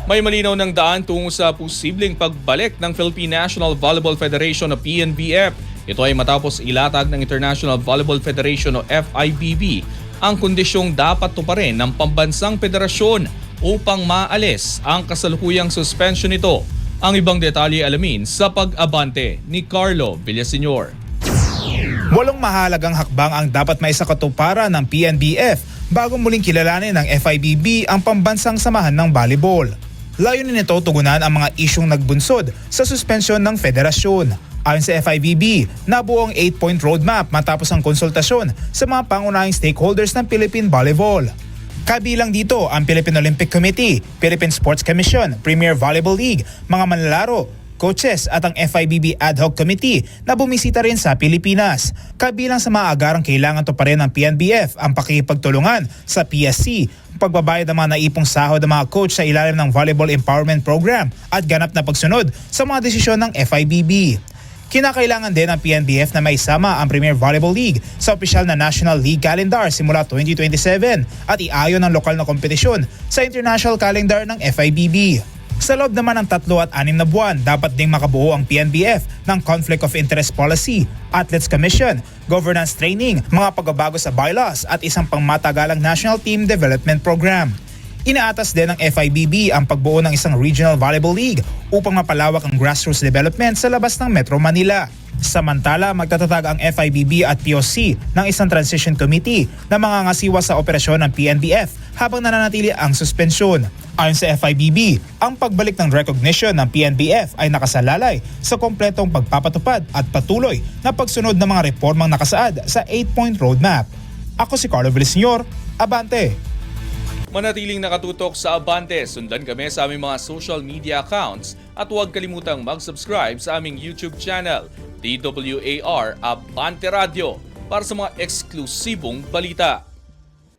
May malinaw ng daan tungo sa posibleng pagbalik ng Philippine National Volleyball Federation o PNVF. Ito ay matapos ilatag ng International Volleyball Federation o FIVB ang kondisyong dapat tuparin ng pambansang federasyon upang maalis ang kasalukuyang suspension nito. Ang ibang detalye alamin sa pag-abante ni Carlo Villaseñor. 8 mahalagang hakbang ang dapat maisakatuparan ng PNBF bago muling kilalanin ng FIVB ang pambansang samahan ng volleyball. Layunin nito tugunan ang mga isyong nagbunsod sa suspensyon ng federasyon. Ayon sa FIVB, nabuo ang 8-point roadmap matapos ang konsultasyon sa mga pangunahing stakeholders ng Philippine Volleyball. Kabilang dito ang Philippine Olympic Committee, Philippine Sports Commission, Premier Volleyball League, mga manlalaro, coaches at ang FIVB Ad Hoc Committee na bumisita rin sa Pilipinas. Kabilang sa mga agarang kailangan to pa rin ng PNBF ang pakikipagtulungan sa PSC, pagbabayad ng mga naipong sahod ng mga coach sa ilalim ng Volleyball Empowerment Program at ganap na pagsunod sa mga desisyon ng FIVB. Kinakailangan din ng PNBF na maisama ang Premier Volleyball League sa opisyal na National League Calendar simula 2027 at iayon ang lokal na kompetisyon sa international calendar ng FIVB. Sa loob naman ng 3 at 6 na buwan, dapat ding makabuo ang PNBF ng Conflict of Interest Policy, Athletes Commission, Governance Training, mga pagbabago sa bylaws at isang pangmatagalang National Team Development Program. Inaatas din ng FIVB ang pagbuo ng isang Regional Volleyball League upang mapalawak ang grassroots development sa labas ng Metro Manila. Samantala, magtatatag ang FIVB at POC ng isang transition committee na mangangasiwa sa operasyon ng PNBF habang nananatili ang suspensyon. Ayon sa FIVB, ang pagbalik ng recognition ng PNBF ay nakasalalay sa kompletong pagpapatupad at patuloy na pagsunod ng mga reformang nakasaad sa 8-point roadmap. Ako si Carlo Villaseñor, Abante! Manatiling nakatutok sa Abante, sundan kami sa aming mga social media accounts at huwag kalimutang mag-subscribe sa aming YouTube channel, DWAR Abante Radio, para sa mga eksklusibong balita.